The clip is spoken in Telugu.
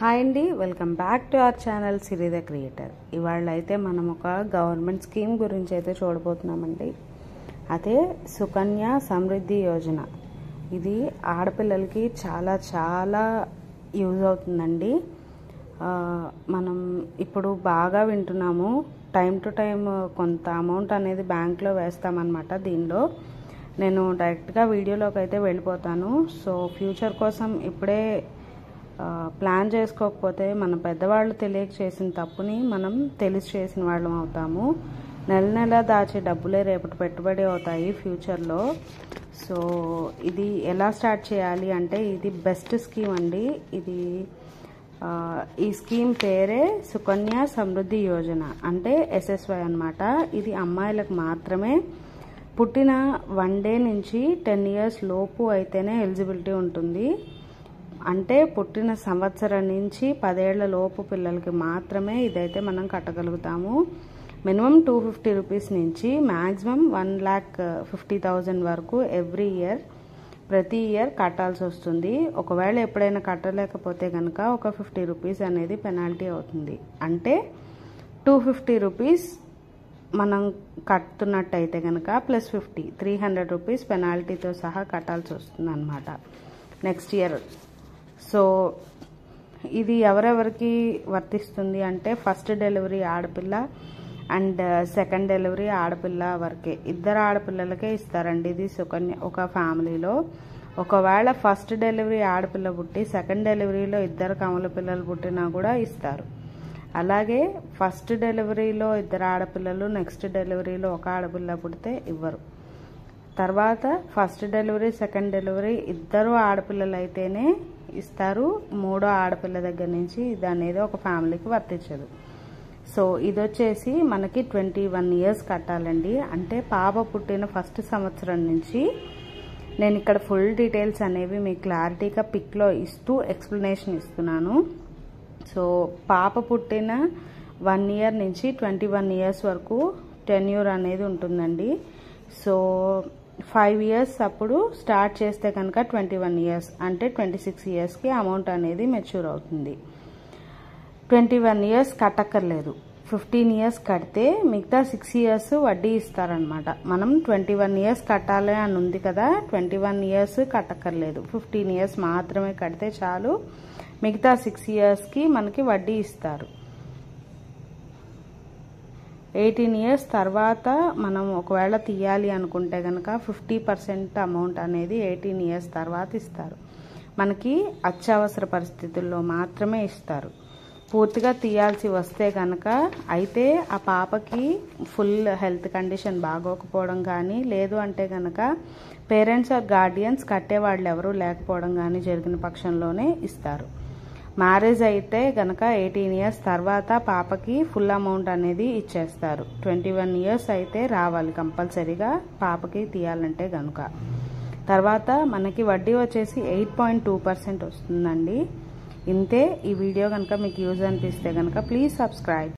హాయ్ అండి, welcome back to our channel Siri the creator. ఇవాళ అయితే మనం ఒక గవర్నమెంట్ స్కీమ్ గురించి అయితే చూడబోతున్నామండి. అదే సుకన్య సమృద్ధి యోజన. ఇది ఆడపిల్లలకి చాలా చాలా యూజ్ అవుతుందండి. మనం ఇప్పుడు బాగా వింటున్నాము, టైం టు టైం కొంత అమౌంట్ అనేది బ్యాంక్లో వేస్తామన్నమాట. దీనిలో నేను డైరెక్ట్గా వీడియోలోకి అయితే వెళ్ళిపోతాను. సో ఫ్యూచర్ కోసం ఇప్పుడే ప్లాన్ చేసుకోకపోతే మన పెద్దవాళ్ళు తెలియక చేసిన తప్పుని మనం తెలిసి చేసిన వాళ్ళం అవుతాము. నెల నెల దాచే డబ్బులే రేపటి పెట్టుబడి అవుతాయి ఫ్యూచర్లో. సో ఇది ఎలా స్టార్ట్ చేయాలి అంటే, ఇది బెస్ట్ స్కీమ్ అండి. ఇది ఈ స్కీమ్ పేరే సుకన్య సమృద్ధి యోజన, అంటే SSY అన్నమాట. ఇది అమ్మాయిలకు మాత్రమే. పుట్టిన 1 డే నుంచి 10 years లోపు అయితేనే ఎలిజిబిలిటీ ఉంటుంది. అంటే పుట్టిన సంవత్సరం నుంచి 10 ఏళ్ల లోపు పిల్లలకి మాత్రమే ఇదైతే మనం కట్టగలుగుతాము. మినిమం 250 రూపీస్ నుంచి మ్యాక్సిమం 1,50,000 వరకు ఎవ్రీ ఇయర్, ప్రతి ఇయర్ కట్టాల్సి వస్తుంది. ఒకవేళ ఎప్పుడైనా కట్టలేకపోతే కనుక ఒక 50 రూపీస్ అనేది పెనాల్టీ అవుతుంది. అంటే 250 రూపీస్ మనం కట్టున్నట్టయితే కనుక ప్లస్ 50, 300 రూపీస్ పెనాల్టీతో సహా కట్టాల్సి వస్తుంది అన్నమాట నెక్స్ట్ ఇయర్. సో ఇది ఎవరెవరికి వర్తిస్తుంది అంటే, ఫస్ట్ డెలివరీ ఆడపిల్ల అండ్ సెకండ్ డెలివరీ ఆడపిల్ల వరకే, ఇద్దరు ఆడపిల్లలకే ఇస్తారండి ఇది సుకన్య. ఒక ఫ్యామిలీలో ఒకవేళ ఫస్ట్ డెలివరీ ఆడపిల్ల పుట్టి సెకండ్ డెలివరీలో ఇద్దరు కమల పిల్లలు పుట్టినా కూడా ఇస్తారు. అలాగే ఫస్ట్ డెలివరీలో ఇద్దరు ఆడపిల్లలు, నెక్స్ట్ డెలివరీలో ఒక ఆడపిల్ల పుడితే ఇవ్వరు. తర్వాత ఫస్ట్ డెలివరీ సెకండ్ డెలివరీ ఇద్దరు ఆడపిల్లలు అయితేనే ఇస్తారు. మూడో ఆడపిల్ల దగ్గర నుంచి ఇది అనేది ఒక ఫ్యామిలీకి వర్తించదు. సో ఇది వచ్చేసి మనకి 21 years కట్టాలండి. అంటే పాప పుట్టిన ఫస్ట్ సంవత్సరం నుంచి, నేను ఇక్కడ ఫుల్ డీటెయిల్స్ అనేవి మీకు క్లారిటీగా పిక్లో ఇస్తూ ఎక్స్ప్లెనేషన్ ఇస్తున్నాను. సో పాప పుట్టిన 1 year నుంచి 21 years వరకు టెన్యూర్ అనేది ఉంటుందండి. సో 5 years అప్పుడు స్టార్ట్ చేస్తే కనుక 21 years అంటే 26 yearsకి అమౌంట్ అనేది మెచ్యూర్ అవుతుంది. 21 years కట్టక్కర్లేదు. 15 years కడితే మిగతా 6 years వడ్డీ ఇస్తారనమాట. మనం 21 years కట్టాలి అని ఉంది కదా, 21 years కట్టక్కర్లేదు. 15 years మాత్రమే కడితే చాలు. మిగతా 6 yearsకి మనకి వడ్డీ ఇస్తారు. 18 years తర్వాత మనం ఒకవేళ తీయాలి అనుకుంటే కనుక 50% అమౌంట్ అనేది 18 years తర్వాత ఇస్తారు. మనకి అత్యవసర పరిస్థితుల్లో మాత్రమే ఇస్తారు. పూర్తిగా తీయాల్సి వస్తే కనుక అయితే ఆ పాపకి ఫుల్ హెల్త్ కండిషన్ బాగోకపోవడం కానీ, లేదు అంటే కనుక పేరెంట్స్ ఆర్ గార్డియన్స్ కట్టేవాళ్ళు ఎవరూ లేకపోవడం కానీ జరిగిన పక్షంలోనే ఇస్తారు. మ్యారేజ్ అయితే గనక 18 years తర్వాత పాపకి ఫుల్ అమౌంట్ అనేది ఇచ్చేస్తారు. 21 years అయితే రావాలి కంపల్సరీగా పాపకి తీయాలంటే గనుక. తర్వాత మనకి వడ్డీ వచ్చేసి 8.2% వస్తుందండి. ఇంతే. ఈ వీడియో కనుక మీకు యూజ్ అనిపిస్తే కనుక ప్లీజ్ సబ్స్క్రైబ్.